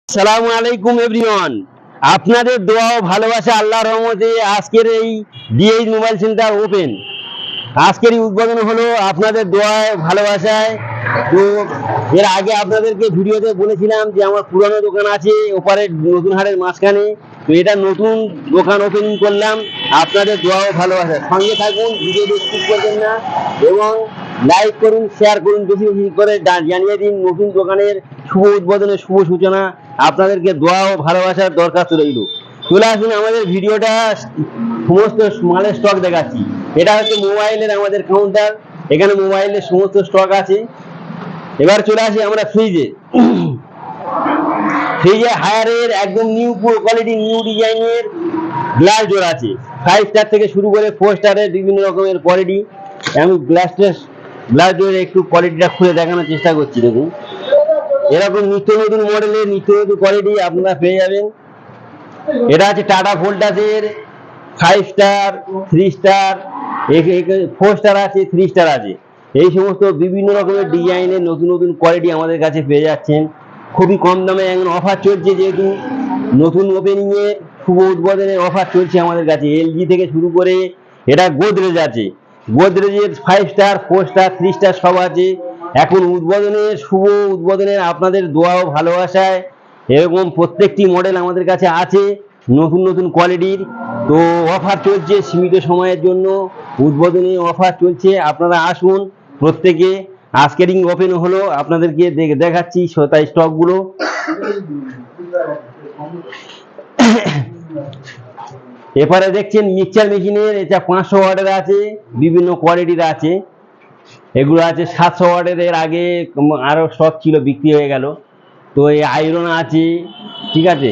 আসসালামু আলাইকুম এভরিওয়ান। আপনাদের দোয়া ও ভালোবাসা আল্লাহর রহমতে আজকের এই ডিএইচ মোবাইল সেন্টার ওপেন। আজকের এই উদ্বোধন হলো আপনাদের দোয়ায় ভালোবাসায়। তো এর আগে আপনাদেরকে ভিডিওতে বলেছিলাম যে আমার পুরনো দোকান আছে ওপারে নতুন হাটের মাঝখানে। তো এটা নতুন দোকান ওপেনিং করলাম আপনাদের দোয়া ও ভালোবাসা। সঙ্গে থাকুন, ভিডিওটি স্কিপ করবেন না এবং লাইক করুন, শেয়ার করুন, বেশি বেশি করে জানিয়ে দিন নতুন দোকানের শুভ উদ্বোধনের শুভ সূচনা। আপনাদেরকে দোয়া ও ভালোবাসার দরখাস্ত রইল। চলে আসুন, আমাদের ভিডিওটা সমস্ত মালের স্টক দেখাচ্ছি। এটা হচ্ছে মোবাইলের আমাদের কাউন্টার, এখানে মোবাইলের সমস্ত স্টক আছে। এবার চলে আসি আমরা ফ্রিজে। ফ্রিজে হায়ারের একদম নিউ কোয়ালিটি নিউ ডিজাইনের গ্লাস ডোর আছে। 5 স্টার থেকে শুরু করে 4 স্টারের বিভিন্ন রকমের কোয়ালিটি। আমি গ্লাস ডোরের একটু কোয়ালিটিটা খুলে দেখানোর চেষ্টা করছি। দেখুন, এরকম নিত্য নতুন মডেলের নিত্য নতুন কোয়ালিটি আপনারা পেয়ে যাবেন। এটা আছে টাটা ভোল্টাসের 5 স্টার, 3 স্টার, 4 স্টার আছে, 3 স্টার আছে। এই সমস্ত বিভিন্ন রকমের ডিজাইনের নতুন নতুন কোয়ালিটি আমাদের কাছে পেয়ে যাচ্ছেন খুবই কম দামে। এখন অফার চলছে, যেহেতু নতুন ওপেনিংয়ে শুভ উদ্বোধনের অফার চলছে আমাদের কাছে। এলজি থেকে শুরু করে এটা গোদরেজ আছে, গোদরেজের 5 স্টার, 4 স্টার, 3 স্টার সব আছে। এখন উদ্বোধনের শুভ উদ্বোধনের আপনাদের দোয়া ও ভালোবাসায় এরকম প্রত্যেকটি মডেল আমাদের কাছে আছে নতুন নতুন কোয়ালিটির। তো অফার চলছে সীমিত সময়ের জন্য, উদ্বোধনী অফার চলছে, আপনারা আসুন প্রত্যেকে। আজকের ওপেন হলো, আপনাদেরকে দেখাচ্ছি তাই স্টকগুলো। এবারে দেখছেন মিক্সচার মেশিনের, এটা 500 ওয়াটের আছে, বিভিন্ন কোয়ালিটির আছে। এগুলো আছে 700 ওয়াটের, এর আগে আরো স্টক ছিল, বিক্রি হয়ে গেল। তো এই আয়রন আছে, ঠিক আছে।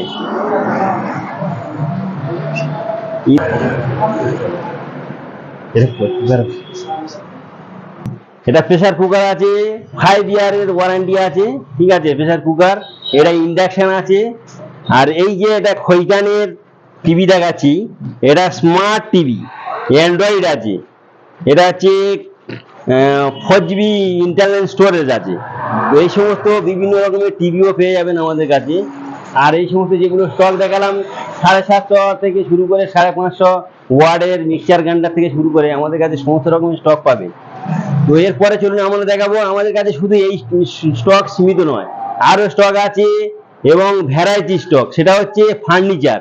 এটা প্রেসার কুকার আছে, 5 ইয়ারের ওয়ারেন্টি আছে, ঠিক আছে প্রেসার কুকার। এটা ইন্ডাকশন আছে। আর এই যে এটা খৈকানের টিভি দেখাচ্ছি, এটা স্মার্ট টিভি, অ্যান্ড্রয়েড আছে। এটা হচ্ছে 4GB ইন্টারনাল স্টোরেজ আছে। তো এই সমস্ত বিভিন্ন রকমের টিভিও পেয়ে যাবেন আমাদের কাছে। আর এই সমস্ত যেগুলো স্টক দেখালাম 750 থেকে শুরু করে 550 ওয়ার্ডের মিক্সচার গ্রাইন্ডার থেকে শুরু করে আমাদের কাছে সমস্ত রকমের স্টক পাবে। তো এরপরে চলুন আমরা দেখাবো, আমাদের কাছে শুধু এই স্টক সীমিত নয়, আরো স্টক আছে এবং ভ্যারাইটি স্টক। সেটা হচ্ছে ফার্নিচার,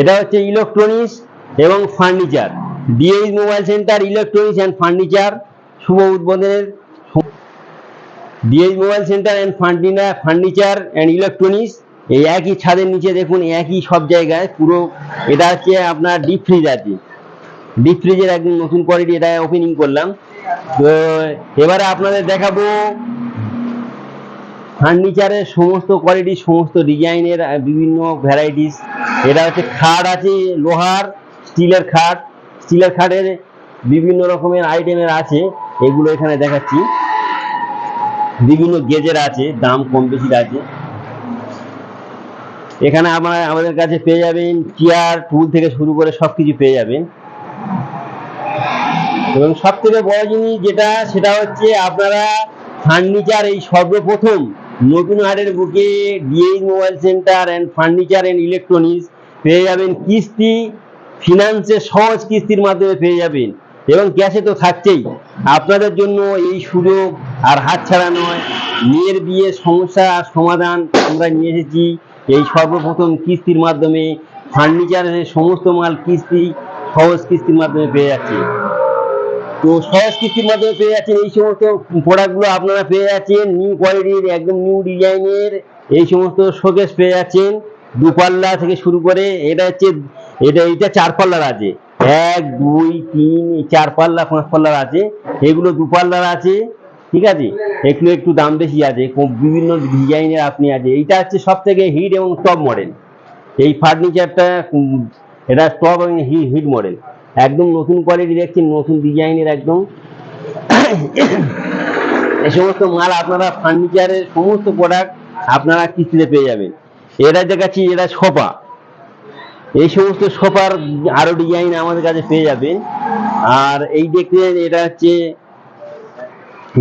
এটা হচ্ছে ইলেকট্রনিক্স এবং furniture. DH mobile centre electronics and furniture শুভ উদ্বোধনের। DH mobile centre and furniture and electronics এই একই ছাদের নিচে দেখুন, একই সব জায়গায় পুরো। এটা হচ্ছে আপনার ডিপ ফ্রিজ আছে, ডিপ ফ্রিজের একদম নতুন কোয়ালিটি, এটা ওপেনিং করলাম। তো এবারে আপনাদের দেখাবো ফার্নিচারের সমস্ত কোয়ালিটি, সমস্ত ডিজাইনের বিভিন্ন ভ্যারাইটিস। এটা হচ্ছে খাট আছে, লোহার স্টিলের খাট, স্টিলের খাটের বিভিন্ন রকমের আইটেমের আছে। এগুলো এখানে দেখাচ্ছি, বিভিন্ন গেজের আছে, দাম কম বেশি আছে। এখানে আমাদের কাছে পেয়ে যাবেন চেয়ার টুল থেকে শুরু করে সবকিছু পেয়ে যাবেন। এবং সব থেকে বড় জিনিস যেটা, সেটা হচ্ছে আপনারা ফার্নিচার এই সর্বপ্রথম নতুন হাটের বুকে DH mobile centre and furniture and electronics পেয়ে যাবেন কিস্তি, ফিনান্সে সহজ কিস্তির মাধ্যমে পেয়ে যাবেন। এবং ক্যাশে তো থাকছেই। আপনাদের জন্য এই সুযোগ আর হাতছাড়া নয়। মেয়ের বিয়ে সমস্যা আর সমাধান আমরা নিয়ে এসেছি এই সর্বপ্রথম কিস্তির মাধ্যমে। ফার্নিচারের সমস্ত মাল কিস্তি, সহজ কিস্তির মাধ্যমে পেয়ে যাচ্ছে। তো সহজ কিস্তির মাধ্যমে পেয়ে যাচ্ছেন এই সমস্ত প্রোডাক্টগুলো। আপনারা পেয়ে যাচ্ছেন নিউ কোয়ালিটির, একদম নিউ ডিজাইনের এই সমস্ত শোকেস পেয়ে যাচ্ছেন, দুপাল্লা থেকে শুরু করে। এটা হচ্ছে এটা 4 পাল্লার আছে, 1, 2, 3, 4 পাল্লা, 5 পাল্লার আছে। এগুলো দুপাল্লার আছে, ঠিক আছে। একটু দাম বেশি আছে, বিভিন্ন ডিজাইনের আপনি আছে। এইটা হচ্ছে সব থেকে হিট এবং টপ মডেল এই ফার্নিচারটা। এটা টপ এবং হিট মডেল, একদম নতুন কোয়ালিটি দেখছেন, নতুন ডিজাইনের একদম। এই সমস্ত মাল আপনারা ফার্নিচারের সমস্ত প্রোডাক্ট আপনারা কিস্তিতে পেয়ে যাবেন। এটা দেখাচ্ছি, এটা সোফা। এই সমস্ত সোফার আরো ডিজাইন আমাদের কাছে পেয়ে যাবেন। আর এই দেখছেন, এটা হচ্ছে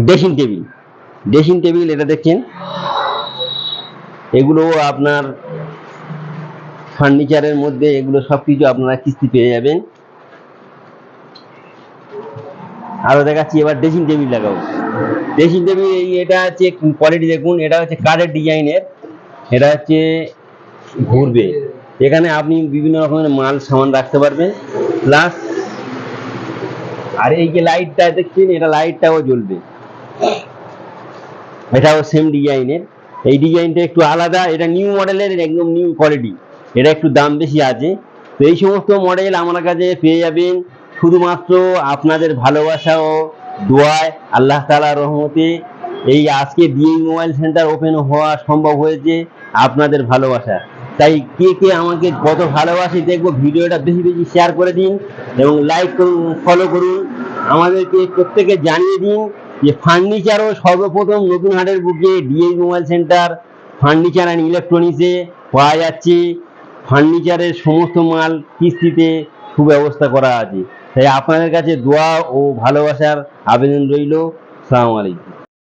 ড্রেসিং টেবিল, এটা দেখছেন। এগুলো আপনার ফার্নিচারের মধ্যে এগুলো সবকিছু আপনারা কিস্তি পেয়ে যাবেন। আরো দেখাচ্ছি, এবার ড্রেসিং টেবিল লাগাবো। ড্রেসিং টেবিল এটা হচ্ছে কোয়ালিটি দেখুন, এটা হচ্ছে কাঠের ডিজাইনের, এটা হচ্ছে ঘুরবে, এখানে আপনি বিভিন্ন রকমের মাল সামান রাখতে পারবেন। প্লাস আর এই যে লাইটটা দেখছেন, এটা লাইটটাও জ্বলবে, এটাও সেম ডিজাইনের। এই ডিজাইনটা একটু আলাদা, এটা নিউ মডেলের, একদম নিউ কোয়ালিটি, এটা একটু দাম বেশি আছে। তো এই সমস্ত মডেল আমার কাছে পেয়ে যাবেন শুধুমাত্র আপনাদের ভালোবাসা ও দোয়ায়, আল্লাহ তাআলার রহমতে। এই আজকে ডিএই মোবাইল সেন্টার ওপেন হওয়া সম্ভব হয়েছে আপনাদের ভালোবাসা। তাই কে কে আমাকে কত ভালোবাসি দেখবো, ভিডিওটা বেশি বেশি শেয়ার করে দিন এবং লাইক করুন, ফলো করুন। আমাদেরকে প্রত্যেকে জানিয়ে দিন যে ফার্নিচারও সর্বপ্রথম নতুন হাটের বুকে DH mobile centre furniture and ইলেকট্রনিক্সে পাওয়া যাচ্ছে। ফার্নিচারের সমস্ত মাল কিস্তিতে সুব্যবস্থা করা আছে। তাই আপনাদের কাছে দোয়া ও ভালোবাসার আবেদন রইল। আসসালামু আলাইকুম।